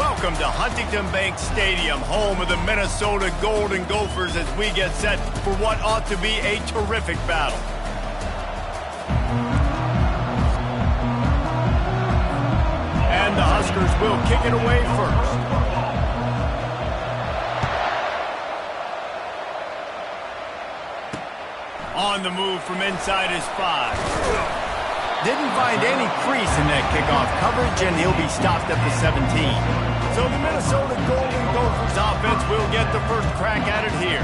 Welcome to Huntington Bank Stadium, home of the Minnesota Golden Gophers, as we get set for what ought to be a terrific battle. And the Huskers will kick it away first. On the move from inside his 5. Didn't find any crease in that kickoff coverage, and he'll be stopped at the 17. So the Minnesota Golden Gophers offense will get the first crack at it here.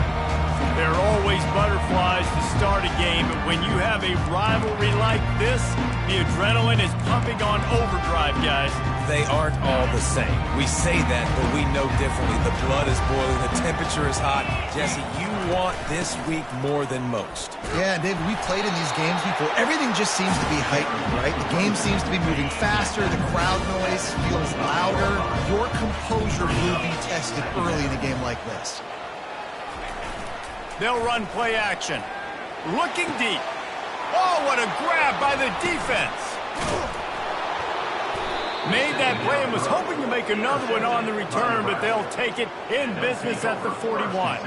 There are always butterflies to start a game, but when you have a rivalry like this, the adrenaline is pumping on overdrive, guys. They aren't all the same. We say that, but we know differently. The blood is boiling, the temperature is hot. Jesse, you want this week more than most. Yeah, David, we played in these games before. Everything just seems to be heightened, right? The game seems to be moving faster. The crowd noise feels louder. Your composure will be tested early in a game like this. They'll run play action. Looking deep. Oh, what a grab by the defense. Made that play and was hoping to make another one on the return, but they'll take it in business at the 41.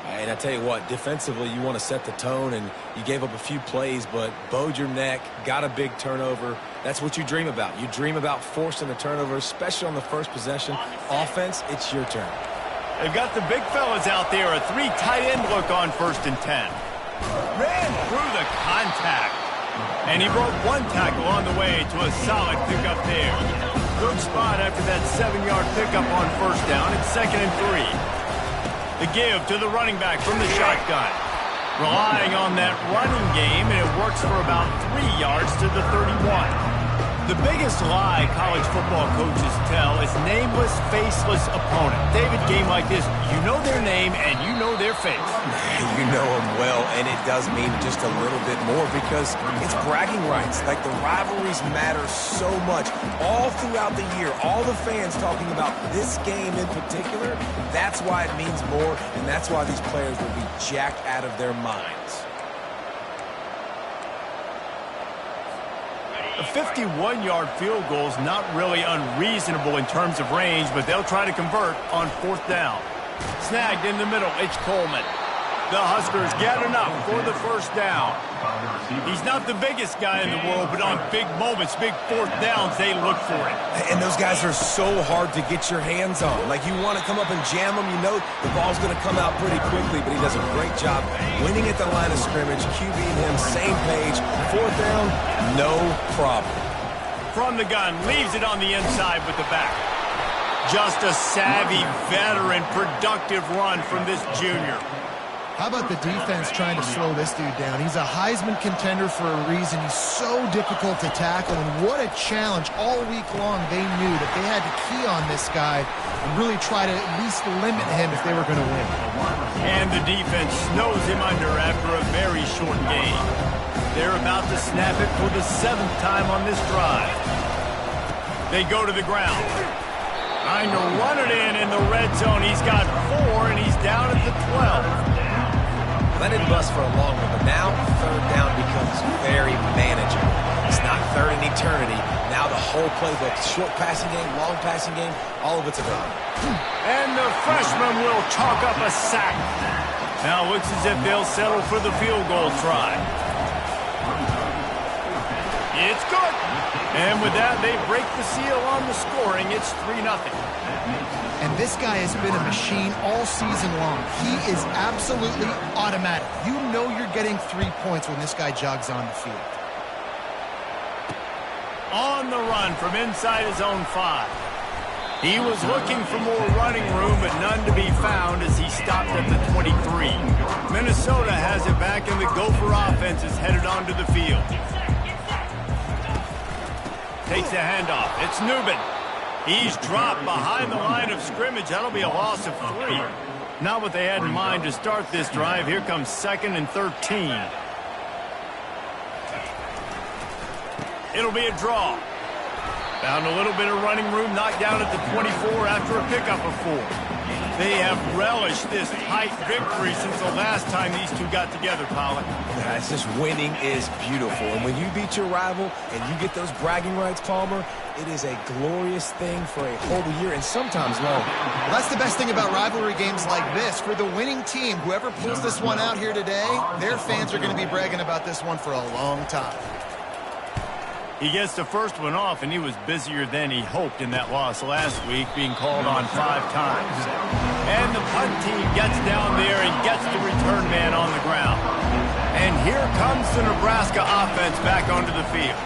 And I tell you what, defensively, you want to set the tone, and you gave up a few plays, but bowed your neck, got a big turnover. That's what you dream about. You dream about forcing a turnover, especially on the first possession. Offense, it's your turn. They've got the big fellas out there, a 3 tight end look on 1st and 10. Ran through the contact. And he broke one tackle on the way to a solid pickup there. Good spot after that 7-yard pickup on 1st down. It's 2nd and 3. The give to the running back from the shotgun. Relying on that running game, and it works for about 3 yards to the 31. The biggest lie college football coaches tell is nameless, faceless opponent. David, game like this, you know their name and you know their face. You know them well, and it does mean just a little bit more because it's bragging rights. Like, the rivalries matter so much all throughout the year. All the fans talking about this game in particular, that's why it means more, and that's why these players will be jacked out of their minds. A 51-yard field goal is not really unreasonable in terms of range, but they'll try to convert on 4th down. Snagged in the middle, it's Coleman. The Huskers get enough for the 1st down. He's not the biggest guy in the world, but on big moments, big 4th downs, they look for it. And those guys are so hard to get your hands on. Like, you want to come up and jam them, you know the ball's going to come out pretty quickly, but he does a great job winning at the line of scrimmage, QB and him, same page. 4th down, no problem. From the gun, leaves it on the inside with the back. Just a savvy, veteran, productive run from this junior. How about the defense trying to slow this dude down? He's a Heisman contender for a reason. He's so difficult to tackle, and what a challenge all week long. They knew that they had to key on this guy and really try to at least limit him if they were going to win. And the defense snows him under after a very short game. They're about to snap it for the 7th time on this drive. They go to the ground. Trying to run it in the red zone. He's got 4, and he's down at the 12. Let it bust for a long one, but now 3rd down becomes very manageable. It's not 3rd in eternity. Now the whole playbook, short passing game, long passing game, all of it's available. And the freshman will chalk up a sack. Now it looks as if they'll settle for the field goal try. It's good. And with that, they break the seal on the scoring. It's 3-0. And this guy has been a machine all season long. He is absolutely automatic. You know you're getting 3 points when this guy jogs on the field. On the run from inside his own 5. He was looking for more running room, but none to be found as he stopped at the 23. Minnesota has it back, and the Gopher offense is headed onto the field. Takes the handoff. It's Newman. He's dropped behind the line of scrimmage. That'll be a loss of 3. Not what they had in mind to start this drive. Here comes 2nd and 13. It'll be a draw. Found a little bit of running room, knocked down at the 24 after a pickup of 4. They have relished this tight victory since the last time these two got together, Pollard. Yeah, it's just winning is beautiful. And when you beat your rival and you get those bragging rights, Palmer, it is a glorious thing for a whole year and sometimes longer. Well, that's the best thing about rivalry games like this. For the winning team, whoever pulls this one out here today, their fans are going to be bragging about this one for a long time. He gets the first one off, and he was busier than he hoped in that loss last week, being called on 5 times. And the punt team gets down there and gets the return man on the ground. And here comes the Nebraska offense back onto the field.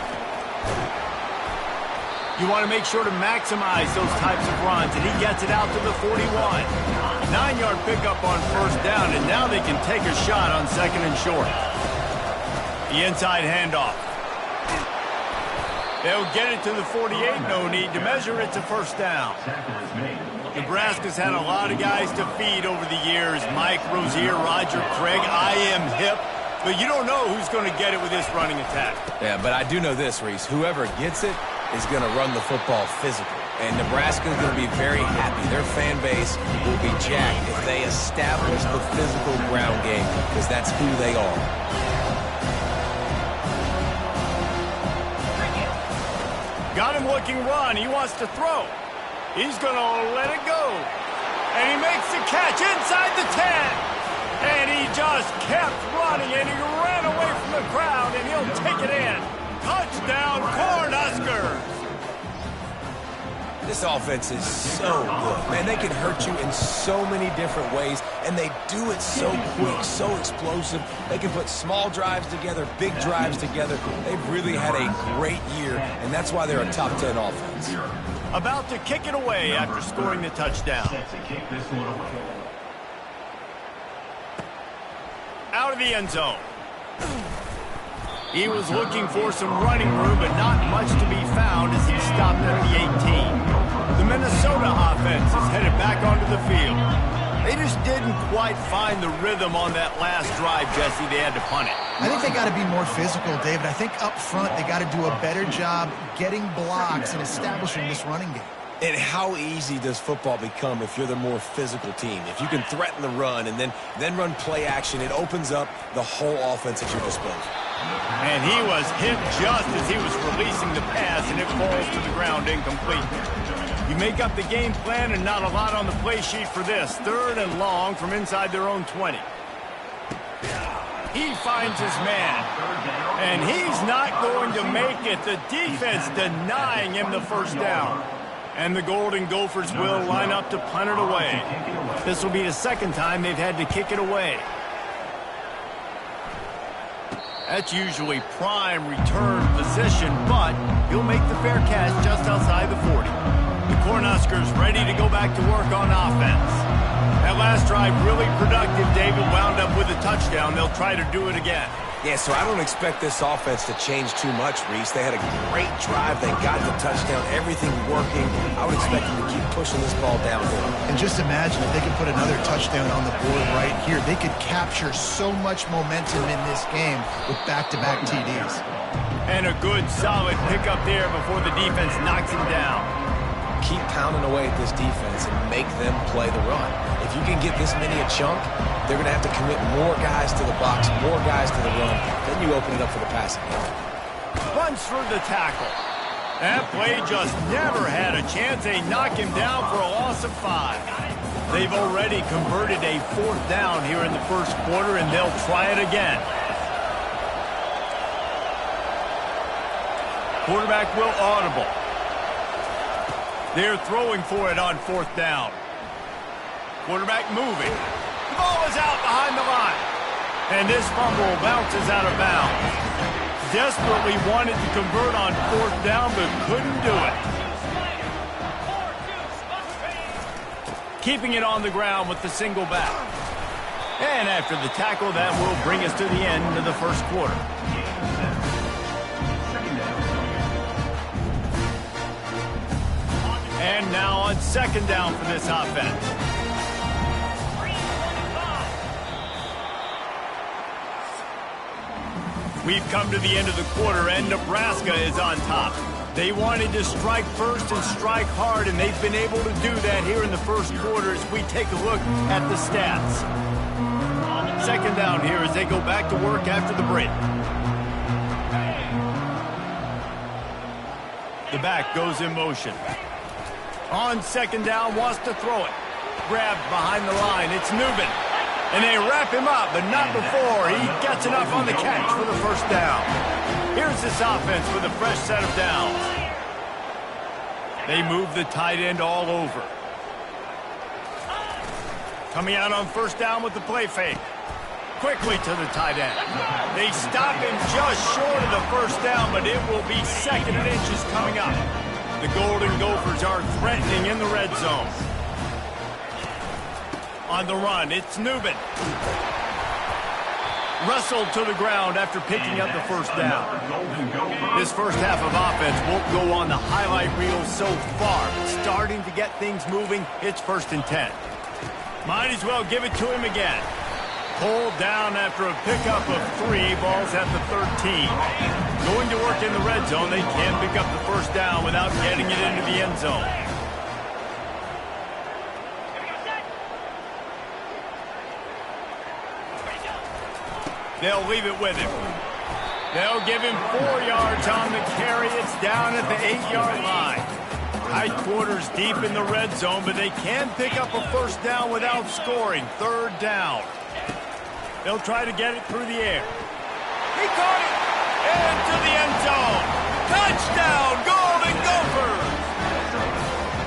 You want to make sure to maximize those types of runs, and he gets it out to the 41. 9-yard pickup on first down, and now they can take a shot on 2nd and short. The inside handoff. They'll get it to the 48, no need to measure. It's a first down. Nebraska's had a lot of guys to feed over the years. Mike Rozier, Roger Craig, I am hip. But you don't know who's going to get it with this running attack. Yeah, but I do know this, Reese. Whoever gets it is going to run the football physical. And Nebraska is going to be very happy. Their fan base will be jacked if they establish the physical ground game, because that's who they are. Got him looking run. He wants to throw. He's going to let it go. And he makes the catch inside the 10. And he just kept running, and he ran away from the crowd, and he'll take it in. Touchdown, Cornhuskers. This offense is so good. Man, they can hurt you in so many different ways, and they do it so quick, so explosive. They can put small drives together, big drives together. They've really had a great year, and that's why they're a top 10 offense. About to kick it away after scoring the touchdown. Out of the end zone. He was looking for some running room, but not much to be found as he stopped at the 18. The Minnesota offense is headed back onto the field. They just didn't quite find the rhythm on that last drive, Jesse. They had to punt it. I think they got to be more physical, David. I think up front they got to do a better job getting blocks and establishing this running game. And how easy does football become if you're the more physical team? If you can threaten the run and then run play action, it opens up the whole offense at your disposal. And he was hit just as he was releasing the pass, and it falls to the ground incomplete. You make up the game plan and not a lot on the play sheet for this. 3rd and long from inside their own 20. He finds his man, and he's not going to make it. The defense denying him the first down. And the Golden Gophers will line up to punt it away. This will be the 2nd time they've had to kick it away. That's usually prime return position, but he'll make the fair catch just outside the 40. The Cornhuskers ready to go back to work on offense. That last drive really productive. David wound up with a touchdown. They'll try to do it again. Yeah, so I don't expect this offense to change too much, Reese. They had a great drive. They got the touchdown. Everything working. I would expect them to keep pushing this ball downhill. And just imagine if they could put another touchdown on the board right here. They could capture so much momentum in this game with back-to-back TDs. And a good, solid pickup there before the defense knocks him down. Keep pounding away at this defense and make them play the run. If you can get this many a chunk, they're going to have to commit more guys to the box, more guys to the run. Then you open it up for the passing game. Runs for the tackle. That play just never had a chance. They knock him down for a loss of 5. They've already converted a 4th down here in the first quarter, and they'll try it again. Quarterback will audible. They're throwing for it on 4th down. Quarterback moving. The ball is out behind the line. And this fumble bounces out of bounds. Desperately wanted to convert on 4th down, but couldn't do it. Keeping it on the ground with the single back. And after the tackle, that will bring us to the end of the first quarter. And now on 2nd down for this offense. We've come to the end of the quarter, and Nebraska is on top. They wanted to strike first and strike hard, and they've been able to do that here in the first quarter as we take a look at the stats. Second down here as they go back to work after the break. The back goes in motion. On second down, wants to throw it. Grabbed behind the line. It's Newman. And they wrap him up, but not before he gets enough on the catch for the first down. Here's this offense with a fresh set of downs. They move the tight end all over. Coming out on first down with the play fake. Quickly to the tight end. They stop him just short of the first down, but it will be second and inches coming up. The Golden Gophers are threatening in the red zone. On the run, it's Newman. Wrestled to the ground after picking up the first down. This first half of offense won't go on the highlight reel so far. Starting to get things moving, it's 1st and 10. Might as well give it to him again. Pulled down after a pickup of 3, balls at the 13. Going to work in the red zone, they can't pick up the first down without getting it into the end zone. They'll leave it with him. They'll give him 4 yards on the carry. It's down at the 8-yard line. Tight quarters deep in the red zone, but they can pick up a first down without scoring. 3rd down. They'll try to get it through the air. He caught it! Into the end zone! Touchdown, Golden Gophers!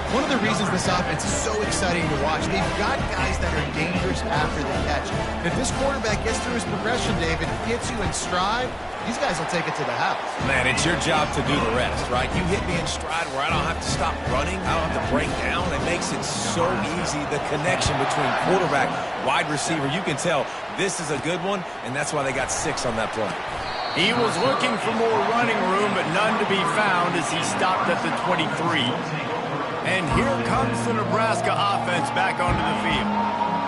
One of the reasons this offense is so exciting to watch, they've got guys that are dangerous after the catch. If this quarterback gets through his progression, David, hits you in stride, these guys will take it to the house. Man, it's your job to do the rest, right? You hit me in stride where I don't have to stop running. I don't have to break down. It makes it so easy, the connection between quarterback, wide receiver. You can tell this is a good one, and that's why they got 6 on that play. He was looking for more running room, but none to be found as he stopped at the 23. And here comes the Nebraska offense back onto the field.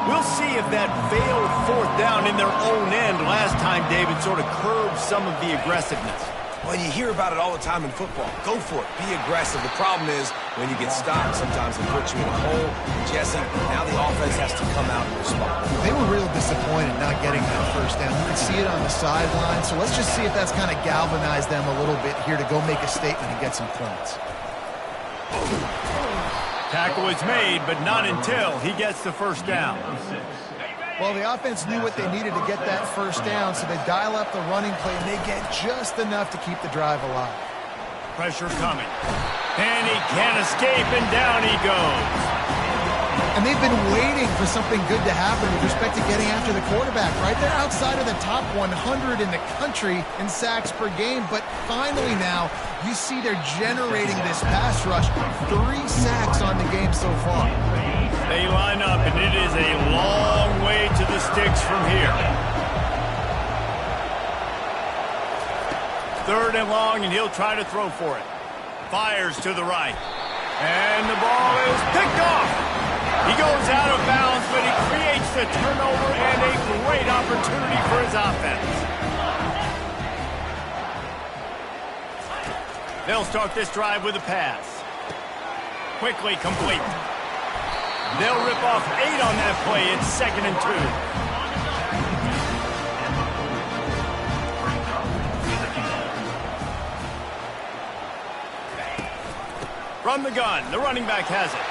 We'll see if that failed 4th down in their own end last time, David, sort of curbed some of the aggressiveness. Well, you hear about it all the time in football. Go for it. Be aggressive. The problem is when you get stopped, sometimes it puts you in a hole. Jesse, now the offense has to come out and respond. They were real disappointed not getting that first down. You can see it on the sideline. So let's just see if that's kind of galvanized them a little bit here to go make a statement and get some points. Tackle is made, but not until he gets the first down. Well, the offense knew what they needed to get that first down, so they dial up the running play, and they get just enough to keep the drive alive. Pressure coming. And he can't escape, and down he goes. And they've been waiting for something good to happen with respect to getting after the quarterback, right? They're outside of the top 100 in the country in sacks per game, but finally now you see they're generating this pass rush. 3 sacks on the game so far. They line up, and it is a long way to the sticks from here. 3rd and long, and he'll try to throw for it. Fires to the right. And the ball is picked off. He goes out of bounds, but he creates the turnover and a great opportunity for his offense. They'll start this drive with a pass. Quickly complete. They'll rip off 8 on that play. It's 2nd and 2. From the gun, the running back has it.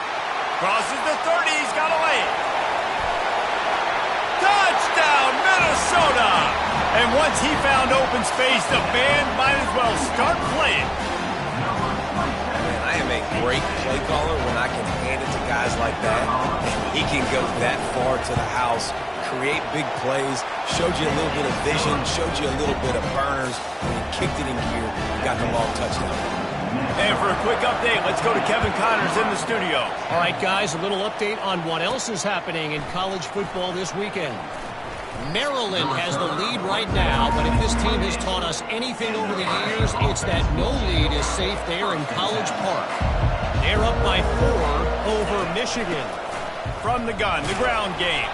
Crosses the 30, he's got a lane. Touchdown, Minnesota! And once he found open space, the band might as well start playing. Man, I am a great play caller when I can hand it to guys like that. And he can go that far to the house, create big plays, showed you a little bit of vision, showed you a little bit of burners. When he kicked it in gear, he got the long touchdown. And for a quick update, let's go to Kevin Connors in the studio. All right, guys, a little update on what else is happening in college football this weekend. Maryland has the lead right now, but if this team has taught us anything over the years, it's that no lead is safe there in College Park. They're up by 4 over Michigan. From the gun, the ground game.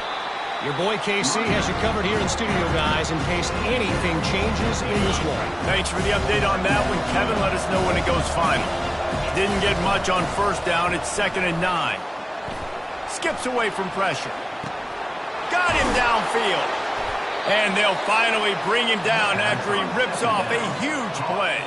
Your boy KC has you covered here in studio, guys, in case anything changes in this one. Thanks for the update on that one, Kevin. Let us know when it goes final. Didn't get much on first down. It's 2nd and 9. Skips away from pressure. Got him downfield. And they'll finally bring him down after he rips off a huge play.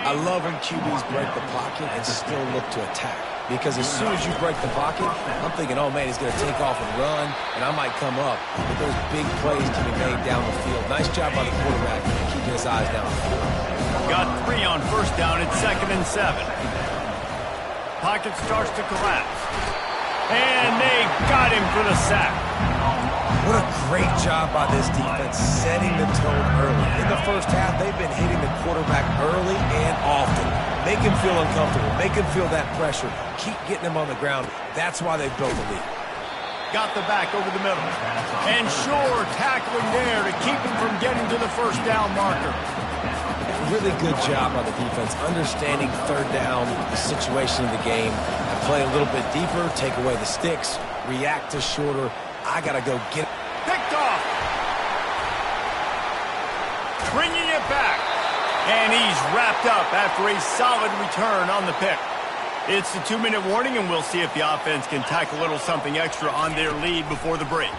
I love when QBs break the pocket and still look to attack. Because as soon as you break the pocket, I'm thinking, oh, man, he's going to take off and run, and I might come up. But those big plays can be made down the field. Nice job by the quarterback keeping his eyes down the field. Got 3 on first down. It's 2nd and 7. Pocket starts to collapse. And they got him for the sack. What a great job by this defense setting the tone early. In the first half, they've been hitting the quarterback early and often. Make him feel uncomfortable. Make him feel that pressure. Keep getting him on the ground. That's why they've built the lead. Got the back over the middle. And sure, tackling there to keep him from getting to the first down marker. Really good job by the defense, understanding third down, the situation of the game, and play a little bit deeper, take away the sticks, react to shorter. I got to go get it. Picked off. Bringing it back. And he's wrapped up after a solid return on the pick. It's the 2-minute warning, and we'll see if the offense can tack a little something extra on their lead before the break.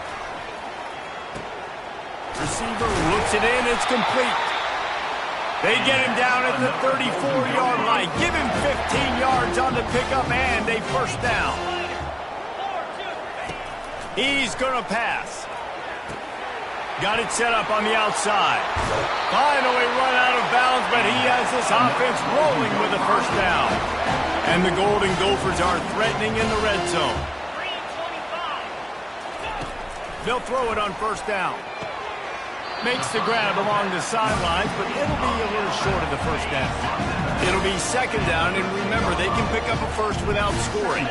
Receiver looks it in. It's complete. They get him down at the 34-yard line. Give him 15 yards on the pickup and a first down. He's going to pass. Got it set up on the outside. Finally run out of bounds, but he has this offense rolling with a first down. And the Golden Gophers are threatening in the red zone. They'll throw it on first down. Makes the grab along the sidelines, but it'll be a little short of the first down. It'll be 2nd down, and remember, they can pick up a first without scoring.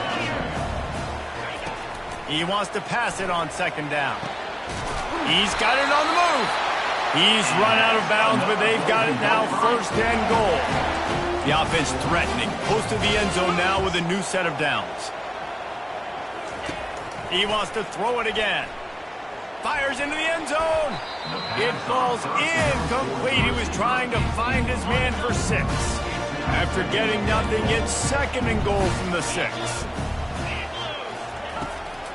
He wants to pass it on 2nd down. He's got it on the move. He's run out of bounds, but they've got it now 1st and goal. The offense threatening. Close to the end zone now with a new set of downs. He wants to throw it again. Fires into the end zone. It falls incomplete. He was trying to find his man for 6. After getting nothing, it's 2nd and goal from the 6.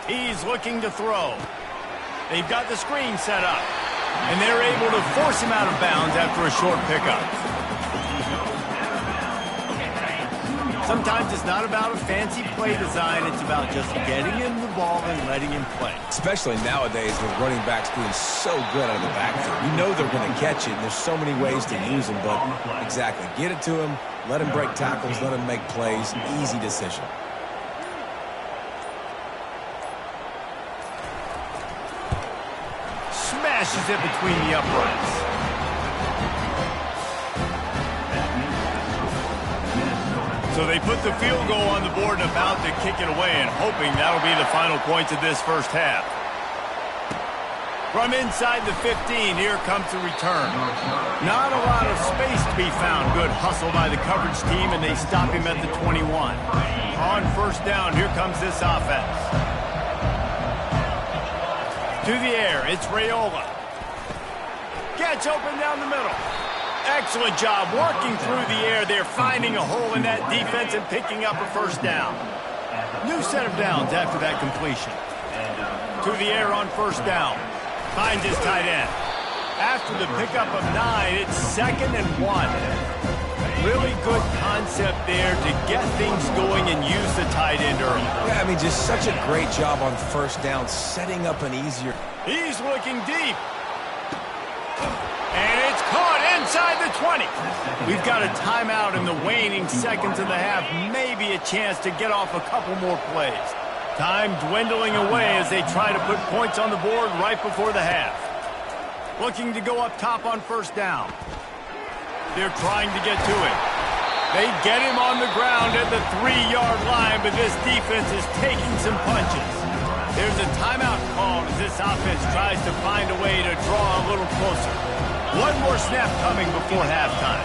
He's looking to throw. They've got the screen set up. And they're able to force him out of bounds after a short pickup. Sometimes it's not about a fancy play design. It's about just getting him the ball and letting him play. Especially nowadays with running backs being so good out of the backfield. You know they're going to catch it, and there's so many ways to use them. But exactly, get it to him, let him break tackles, let him make plays. Easy decision. Smashes it between the uprights. So they put the field goal on the board and about to kick it away, and hoping that'll be the final points of this first half. From inside the 15, here comes the return. Not a lot of space to be found. Good hustle by the coverage team, and they stop him at the 21. On first down, here comes this offense. To the air, it's Raiola. Gets open down the middle. Excellent job working through the air. They're finding a hole in that defense and picking up a first down. New set of downs after that completion. To the air on first down. Finds his tight end. After the pickup of 9, it's 2nd and 1. Really good concept there to get things going and use the tight end early. Yeah, I mean, just such a great job on first down, setting up an easier... He's looking deep. And it's caught inside the 20. We've got a timeout in the waning seconds of the half. Maybe a chance to get off a couple more plays. Time dwindling away as they try to put points on the board right before the half. Looking to go up top on first down. They're trying to get to it. They get him on the ground at the 3-yard line, but this defense is taking some punches. There's a timeout called as this offense tries to find a way to draw a little closer. One more snap coming before halftime.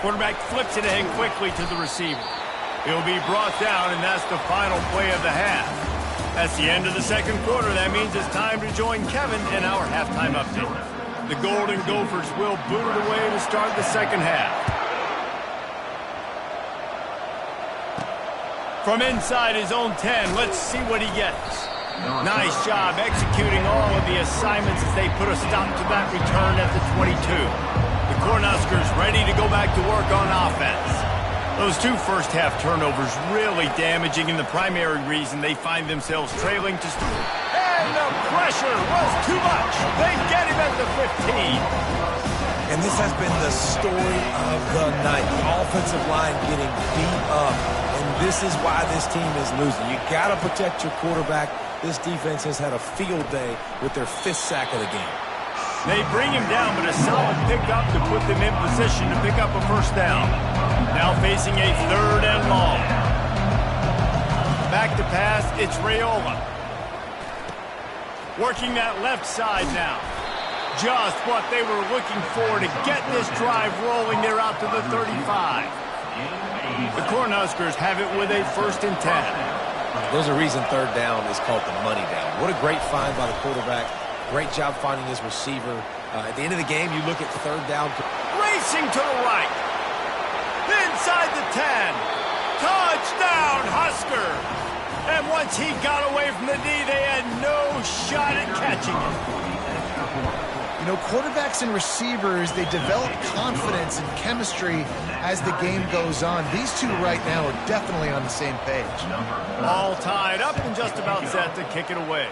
Quarterback flips it ahead quickly to the receiver. He'll be brought down, and that's the final play of the half. That's the end of the second quarter. That means it's time to join Kevin in our halftime update. The Golden Gophers will boot it away to start the second half. From inside his own 10, let's see what he gets. Nice job executing all of the assignments as they put a stop to that return at the 22. The Cornhuskers ready to go back to work on offense. Those two first-half turnovers really damaging, and the primary reason they find themselves trailing to start. And the pressure was too much. They get him at the 15. And this has been the story of the night. The offensive line getting beat up. And this is why this team is losing. You got to protect your quarterback. This defense has had a field day with their 5th sack of the game. They bring him down, but a solid pickup to put them in position to pick up a first down. Now facing a 3rd and long. Back to pass, it's Raiola. Working that left side now. Just what they were looking for to get this drive rolling. They're out to the 35. The Cornhuskers have it with a 1st and 10. There's a reason 3rd down is called the money down. What a great find by the quarterback. Great job finding his receiver. At the end of the game, you look at 3rd down. Racing to the right. Inside the 10. Touchdown, Husker. And once he got away from the knee, they had no shot at catching it. You know, quarterbacks and receivers, they develop confidence and chemistry as the game goes on. These two right now are definitely on the same page. All tied up and just about set to kick it away.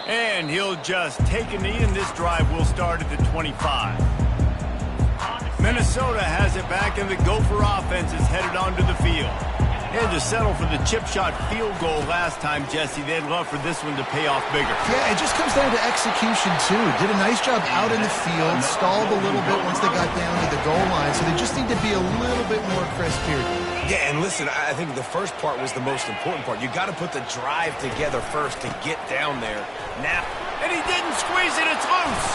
And he'll just take a knee, and this drive will start at the 25. Minnesota has it back, and the Gopher offense is headed onto the field. They had to settle for the chip shot field goal last time, Jesse. They'd love for this one to pay off bigger. Yeah, it just comes down to execution, too. Did a nice job out in the field, stalled a little bit once they got down to the goal line, so they just need to be a little bit more crisp here. Yeah, and listen, I think the first part was the most important part. You got to put the drive together first to get down there. Now, and he didn't squeeze it, it's loose.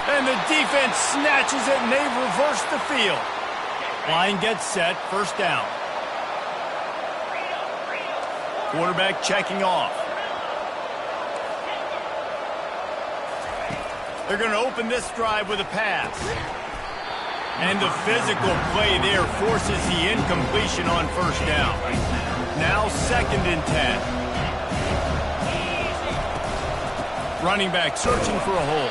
And the defense snatches it, and they've reversed the field. Line gets set, 1st down. Quarterback checking off. They're going to open this drive with a pass. And the physical play there forces the incompletion on 1st down. Now 2nd and 10. Running back searching for a hole.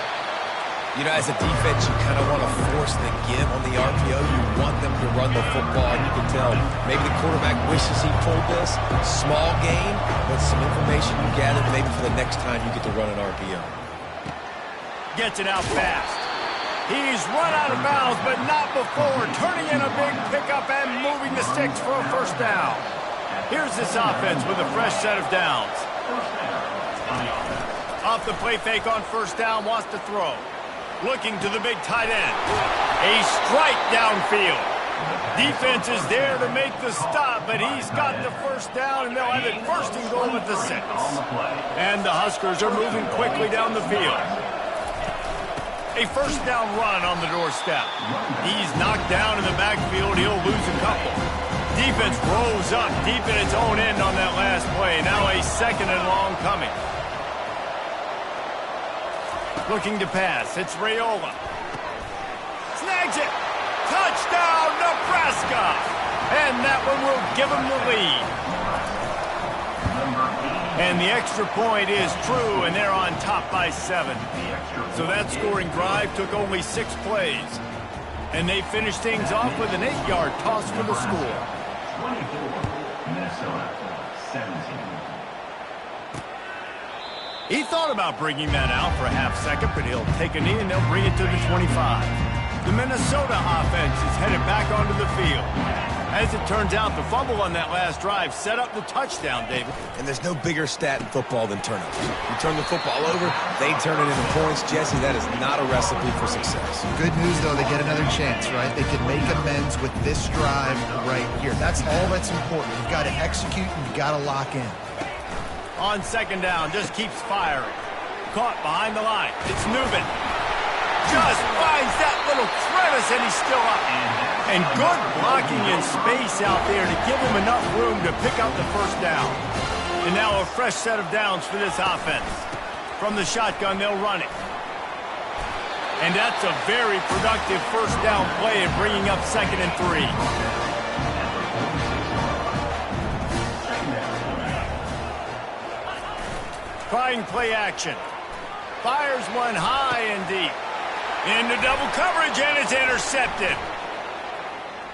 You know, as a defense, you kind of want to force the give on the RPO. You want them to run the football. You can tell maybe the quarterback wishes he pulled this. Small game, but some information you gathered maybe for the next time you get to run an RPO. Gets it out fast. He's run out of bounds, but not before. Turning in a big pickup and moving the sticks for a 1st down. Here's this offense with a fresh set of downs. Off the play fake on 1st down, wants to throw. Looking to the big tight end. A strike downfield. Defense is there to make the stop, but he's got the 1st down, and they'll have it 1st and goal at the 6. And the Huskers are moving quickly down the field. A 1st down run on the doorstep. He's knocked down in the backfield. He'll lose a couple. Defense rose up deep in its own end on that last play. Now a 2nd and long coming. Looking to pass. It's Raiola. Snags it. Touchdown, Nebraska. And that one will give them the lead. And the extra point is true, and they're on top by 7. So that scoring drive took only 6 plays. And they finished things off with an 8-yard toss for the score. 24, Minnesota, 17. He thought about bringing that out for a half-second, but he'll take a knee and they'll bring it to the 25. The Minnesota offense is headed back onto the field. As it turns out, the fumble on that last drive set up the touchdown, David. And there's no bigger stat in football than turnovers. You turn the football over, they turn it into points. Jesse, that is not a recipe for success. Good news, though, they get another chance, right? They can make amends with this drive right here. That's all that's important. You've got to execute and you've got to lock in. On 2nd down, just keeps firing. Caught behind the line. It's Nubin. just finds that little crevice, and he's still up. And good blocking in space out there to give him enough room to pick up the first down. And now a fresh set of downs for this offense. From the shotgun, they'll run it. And that's a very productive first down play in bringing up 2nd and 3. Trying play action. Fires one high and deep. Into double coverage, and it's intercepted.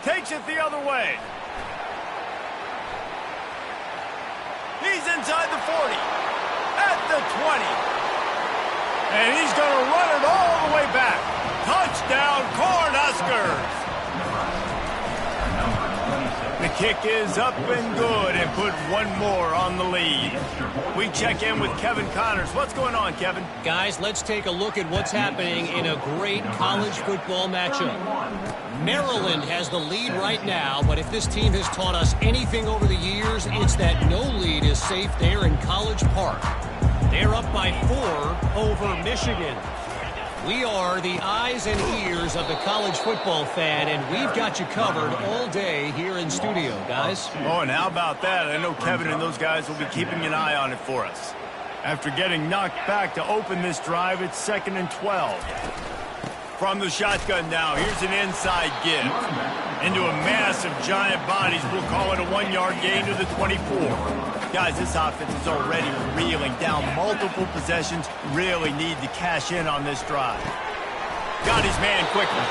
Takes it the other way. He's inside the 40. At the 20. And he's going to run it all the way back. Touchdown, Cornhuskers. The kick is up and good and put one more on the lead. We check in with Kevin Connors. What's going on, Kevin? Guys, let's take a look at what's happening in a great college football matchup. Maryland has the lead right now, but if this team has taught us anything over the years, it's that no lead is safe there in College Park. They're up by 4 over Michigan. We are the eyes and ears of the college football fan, and we've got you covered all day here in studio, guys. Oh, and how about that? I know Kevin and those guys will be keeping an eye on it for us. After getting knocked back to open this drive, it's 2nd and 12. From the shotgun now, here's an inside give. Into a mass of giant bodies, we'll call it a 1-yard gain to the 24. Guys, this offense is already reeling down multiple possessions. Really need to cash in on this drive. Got his man quickly.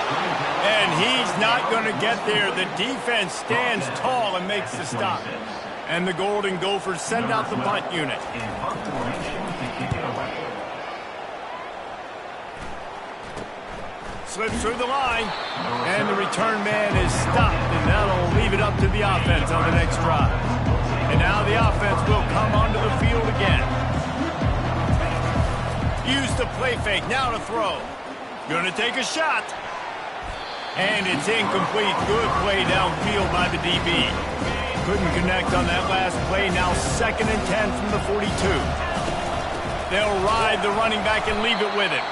And he's not going to get there. The defense stands tall and makes the stop. And the Golden Gophers send out the punt unit. Slips through the line. And the return man is stopped. And that'll leave it up to the offense on the next drive. And now the offense will come onto the field again. Use the play fake. Now to throw. Going to take a shot. And it's incomplete. Good play downfield by the DB. Couldn't connect on that last play. Now 2nd and 10 from the 42. They'll ride the running back and leave it with him.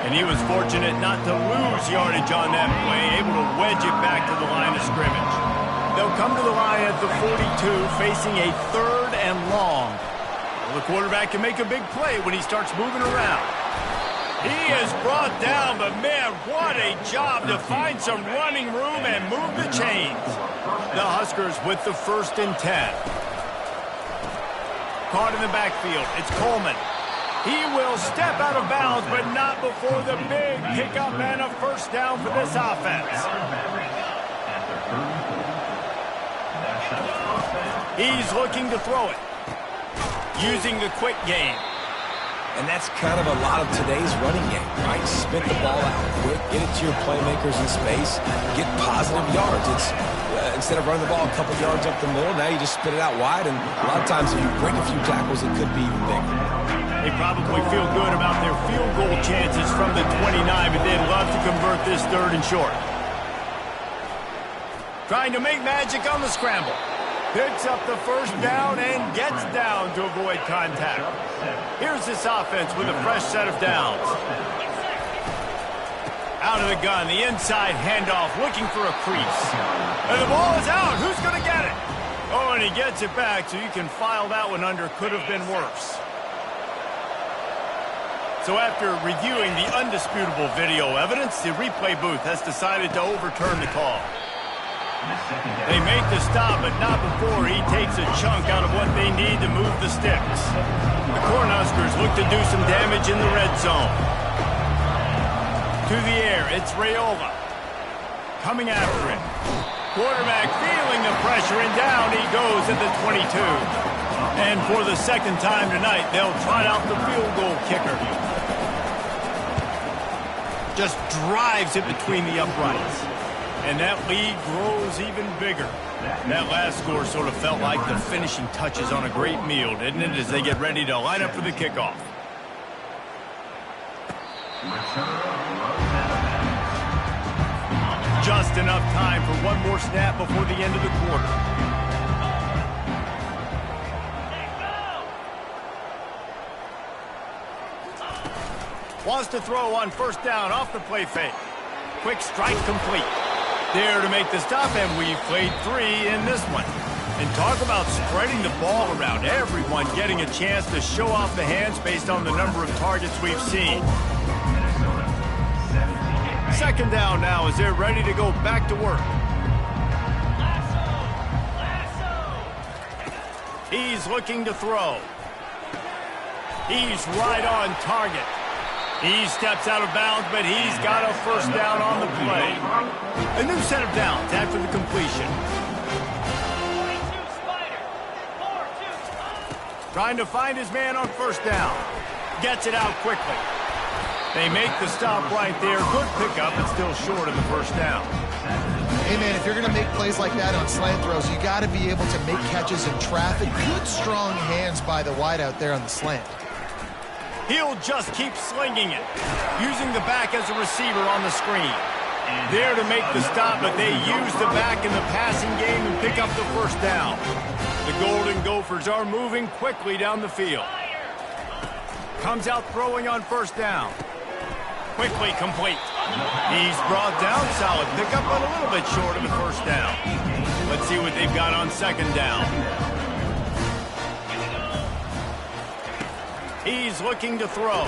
And he was fortunate not to lose yardage on that play. Able to wedge it back to the line of scrimmage. They'll come to the line at the 42, facing a 3rd and long. Well, the quarterback can make a big play when he starts moving around. He is brought down, but man, what a job to find some running room and move the chains. The Huskers with the 1st and 10. Caught in the backfield, it's Coleman. He will step out of bounds, but not before the big pickup and a first down for this offense. He's looking to throw it. Using the quick game. And that's kind of a lot of today's running game, right? Spit the ball out quick, get it to your playmakers in space, get positive yards. It's instead of running the ball a couple yards up the middle, now you just spit it out wide, and a lot of times if you break a few tackles, it could be even bigger. They probably feel good about their field goal chances from the 29, but they'd love to convert this 3rd and short. Trying to make magic on the scramble. Picks up the first down and gets down to avoid contact. Here's this offense with a fresh set of downs. Out of the gun, the inside handoff, looking for a crease. And the ball is out. Who's going to get it? Oh, and he gets it back, so you can file that one under. Could have been worse. So after reviewing the undisputable video evidence, the replay booth has decided to overturn the call. They make the stop, but not before he takes a chunk out of what they need to move the sticks. The Cornhuskers look to do some damage in the red zone. To the air, it's Raiola. Coming after him. Quarterback feeling the pressure, and down he goes at the 22. And for the 2nd time tonight, they'll trot out the field goal kicker. Just drives it between the uprights. And that lead grows even bigger. That last score sort of felt like the finishing touches on a great meal, didn't it, as they get ready to line up for the kickoff. Just enough time for one more snap before the end of the quarter. Wants to throw on first down off the play fake. Quick strike complete. There to make the stop, and we've played 3 in this one. And talk about spreading the ball around. Everyone getting a chance to show off the hands based on the number of targets we've seen. Second down now as they're ready to go back to work. He's looking to throw. He's right on target. He steps out of bounds, but he's got a first down on the play. A new set of downs after the completion. Trying to find his man on first down. Gets it out quickly. They make the stop right there. Good pickup, but still short of the first down. Hey, man, if you're going to make plays like that on slant throws, you got to be able to make catches in traffic. Good, strong hands by the wideout there on the slant. He'll just keep slinging it, using the back as a receiver on the screen. There to make the stop, but they use the back in the passing game and pick up the first down. The Golden Gophers are moving quickly down the field. Comes out throwing on first down. Quickly complete. He's brought down, solid pickup, but a little bit short of the first down. Let's see what they've got on second down. He's looking to throw.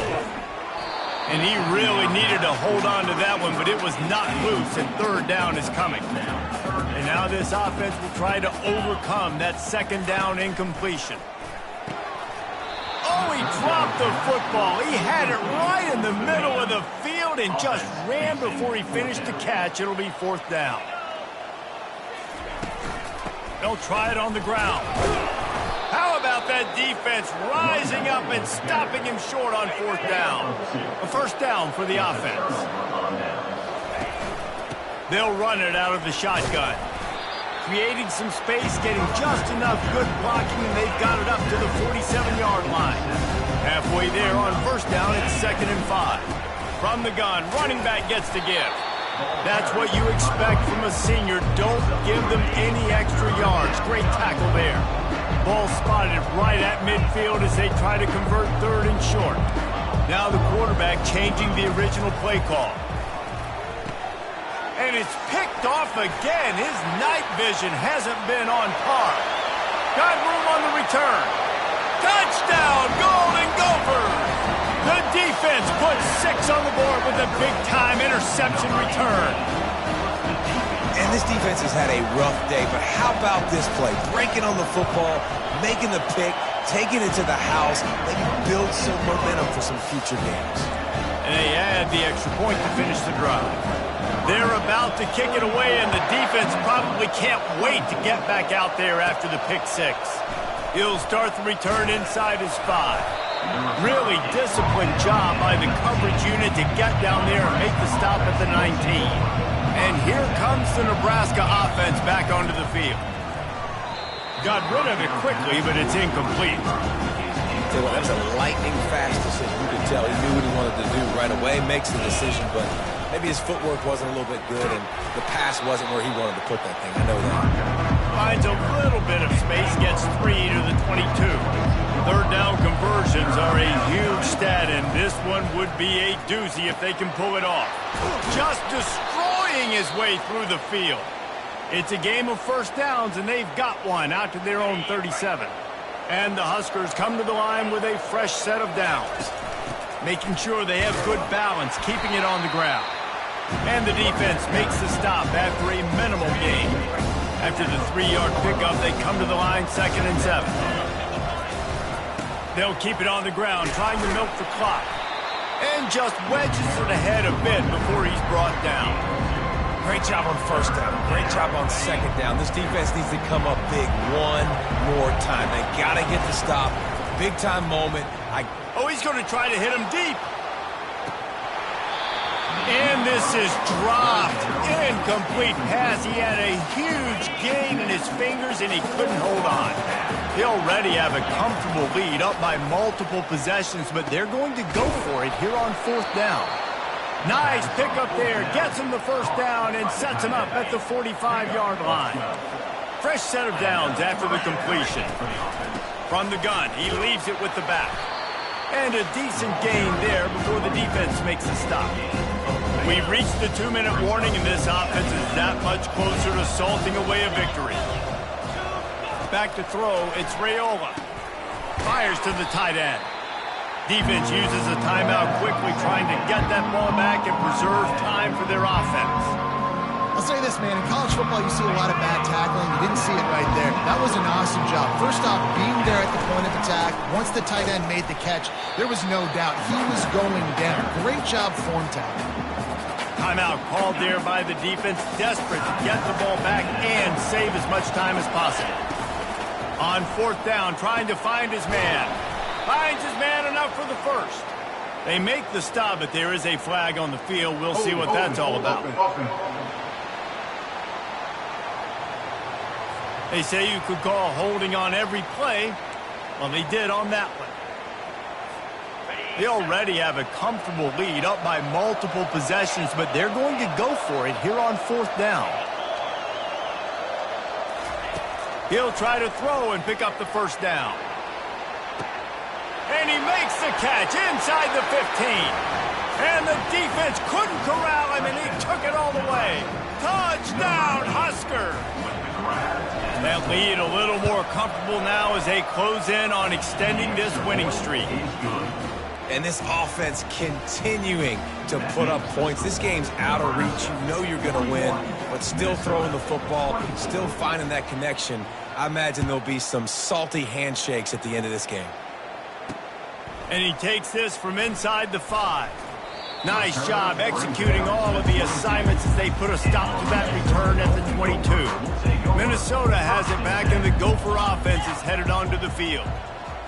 And he really needed to hold on to that one, but it was not loose, and third down is coming. And now this offense will try to overcome that second down incompletion. Oh, he dropped the football. He had it right in the middle of the field and just ran before he finished the catch. It'll be fourth down. They'll try it on the ground. How about that defense rising up and stopping him short on fourth down? A first down for the offense. They'll run it out of the shotgun. Creating some space, getting just enough good blocking, and they've got it up to the 47-yard line. Halfway there on first down, it's 2nd and 5. From the gun, running back gets to give. That's what you expect from a senior. Don't give them any extra yards. Great tackle there. Ball spotted right at midfield as they try to convert third and short. Now the quarterback changing the original play call. And it's picked off again. His night vision hasn't been on par. Got room on the return. Touchdown, Golden Gophers! The defense puts 6 on the board with a big-time interception return. And this defense has had a rough day, but how about this play? Breaking on the football, making the pick, taking it to the house. They build some momentum for some future games. And they add the extra point to finish the drive. They're about to kick it away, and the defense probably can't wait to get back out there after the pick 6. He'll start the return inside his 5. Really disciplined job by the coverage unit to get down there and make the stop at the 19. And here comes the Nebraska offense back onto the field. Got rid of it quickly, but it's incomplete. That was a lightning-fast decision. You could tell he knew what he wanted to do right away, makes the decision, but maybe his footwork wasn't a little bit good, and the pass wasn't where he wanted to put that thing. I know that. Finds a little bit of space, gets 3 to the 22. Third down conversions are a huge stat, and this one would be a doozy if they can pull it off. Just destroying his way through the field. It's a game of first downs, and they've got one out to their own 37. And the Huskers come to the line with a fresh set of downs, making sure they have good balance, keeping it on the ground. And the defense makes the stop after a minimal gain. After the 3-yard pickup, they come to the line 2nd and 7. They'll keep it on the ground, trying to milk the clock. And just wedges it ahead a bit before he's brought down. Great job on first down. Great job on second down. This defense needs to come up big one more time. They got to get the stop. Big-time moment. Oh, he's going to try to hit him deep. And this is dropped. Incomplete pass. He had a huge gain in his fingers, and he couldn't hold on. They already have a comfortable lead up by multiple possessions, but they're going to go for it here on fourth down. Nice pickup there. Gets him the first down and sets him up at the 45-yard line. Fresh set of downs after the completion. From the gun, he leaves it with the back. And a decent gain there before the defense makes a stop. We've reached the 2-minute warning, and this offense is that much closer to salting away a victory. Back to throw, it's Raiola. Fires to the tight end. Defense uses a timeout quickly, trying to get that ball back and preserve time for their offense. I'll say this, man. In college football, you see a lot of bad tackling. You didn't see it right there. That was an awesome job. First off, being there at the point of attack. Once the tight end made the catch, there was no doubt he was going down. Great job form tackling. Timeout called there by the defense, desperate to get the ball back and save as much time as possible. On 4th down, trying to find his man. Finds his man enough for the first. They make the stop, but there is a flag on the field. We'll see what that's all about. They say you could call holding on every play. Well, they did on that one. They already have a comfortable lead, up by multiple possessions, but they're going to go for it here on 4th down. He'll try to throw and pick up the first down. And he makes the catch inside the 15. And the defense couldn't corral him, and he took it all the way. Touchdown, Husker! That lead a little more comfortable now as they close in on extending this winning streak. And this offense continuing to put up points. This game's out of reach. You know you're going to win, but still throwing the football, still finding that connection. I imagine there'll be some salty handshakes at the end of this game. And he takes this from inside the 5. Nice job executing all of the assignments as they put a stop to that return at the 22. Minnesota has it back, and the Gopher offense is headed onto the field.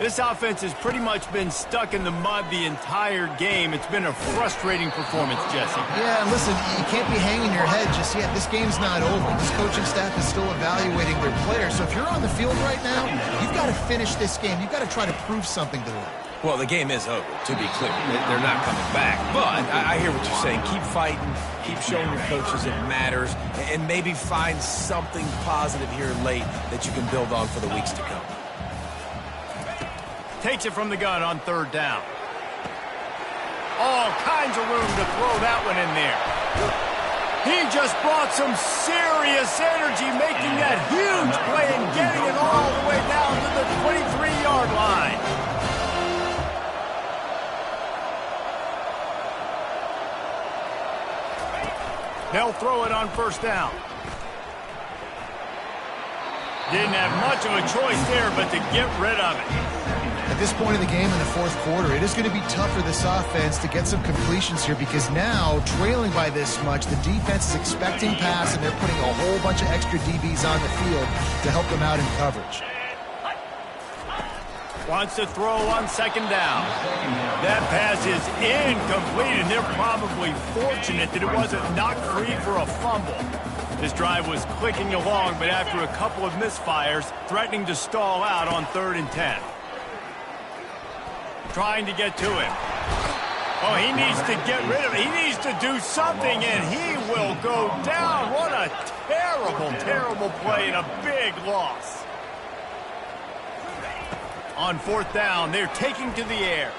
This offense has pretty much been stuck in the mud the entire game. It's been a frustrating performance, Jesse. Yeah, listen, you can't be hanging your head just yet. This game's not over. This coaching staff is still evaluating their players. So if you're on the field right now, you've got to finish this game. You've got to try to prove something to them. Well, the game is over, to be clear. They're not coming back. But I hear what you're saying. Keep fighting. Keep showing your coaches it matters. And maybe find something positive here late that you can build on for the weeks to come. Takes it from the gun on 3rd down. All kinds of room to throw that one in there. He just brought some serious energy, making that huge play and getting it all the way down to the 23-yard line. They'll throw it on 1st down. Didn't have much of a choice there but to get rid of it. At this point in the game in the 4th quarter, it is going to be tough for this offense to get some completions here because now, trailing by this much, the defense is expecting pass, and they're putting a whole bunch of extra DBs on the field to help them out in coverage. Wants to throw on 2nd down. That pass is incomplete, and they're probably fortunate that it wasn't knocked free for a fumble. This drive was clicking along, but after a couple of misfires, threatening to stall out on 3rd and 10. Trying to get to him. Oh, he needs to get rid of it. He needs to do something, and he will go down. What a terrible, terrible play and a big loss. On 4th down, they're taking to the air.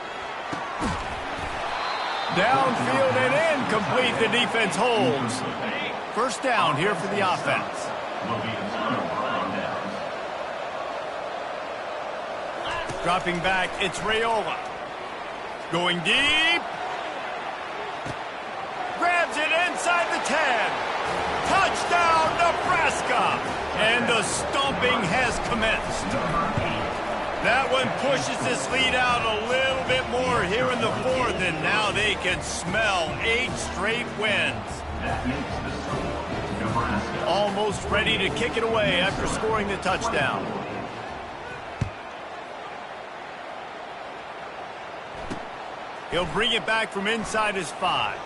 Downfield and incomplete. The defense holds. 1st down here for the offense. Dropping back, it's Raiola. Going deep. Grabs it inside the 10. Touchdown, Nebraska. And the stomping has commenced. That one pushes this lead out a little bit more here in the 4th, and now they can smell 8 straight wins. Almost ready to kick it away after scoring the touchdown. He'll bring it back from inside his 5.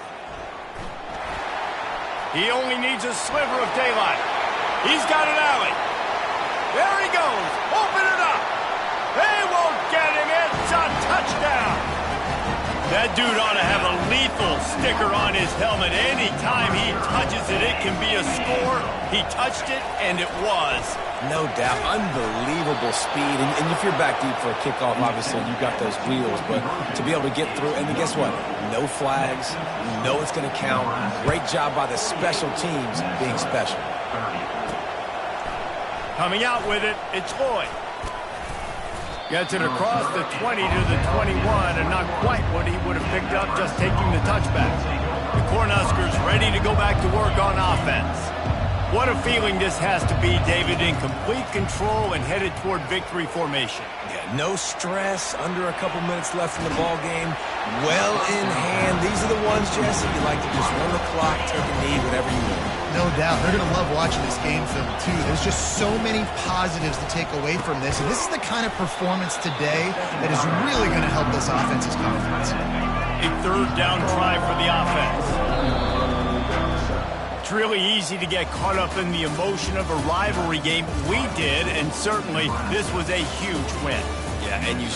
He only needs a sliver of daylight. He's got an alley. There he goes. Open it up. They won't get him. It's a touchdown. That dude ought to have a lethal sticker on his helmet. Anytime he touches it, it can be a score. He touched it, and it was. No doubt. Unbelievable speed. And if you're back deep for a kickoff, obviously, you got those wheels. But to be able to get through, and guess what? No flags. You know it's going to count. Great job by the special teams being special. Coming out with it, it's Lloyd. Gets it across the 20 to the 21, and not quite what he would have picked up just taking the touchback. The Cornhuskers ready to go back to work on offense. What a feeling this has to be, David, in complete control and headed toward victory formation. Yeah, no stress, under a couple minutes left in the ball game. Well in hand. These are the ones, Jesse, you like to just run the clock, take a knee, whatever you want. No doubt. They're going to love watching this game film, too. There's just so many positives to take away from this. And this is the kind of performance today that is really going to help this offense's confidence. A third down try for the offense. It's really easy to get caught up in the emotion of a rivalry game. We did, and certainly this was a huge win. Yeah, and you